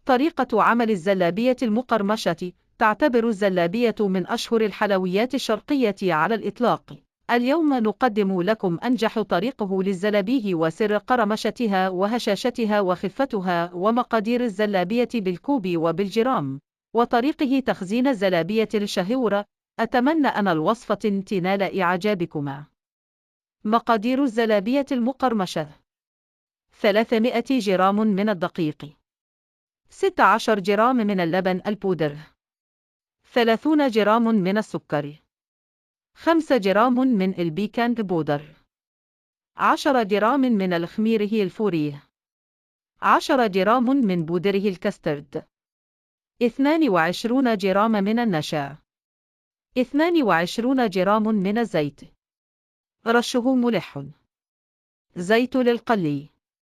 طريقة عمل الزلابية المقرمشة. تعتبر الزلابية من أشهر الحلويات الشرقية على الإطلاق. اليوم نقدم لكم أنجح طريقه للزلابيه وسر قرمشتها وهشاشتها وخفتها ومقادير الزلابية بالكوب وبالجرام وطريقه تخزين الزلابية الشهورة. أتمنى أن الوصفة تنال إعجابكما. مقادير الزلابية المقرمشة: 300 جرام من الدقيق، 16 جرام من اللبن البودر، 30 جرام من السكر، 5 جرام من البيكنج بودر، 10 جرام من الخمير الفوري، 10 جرام من بودره الكاسترد، 22 جرام من النشا، 22 جرام من الزيت، رشه ملح، زيت للقلي.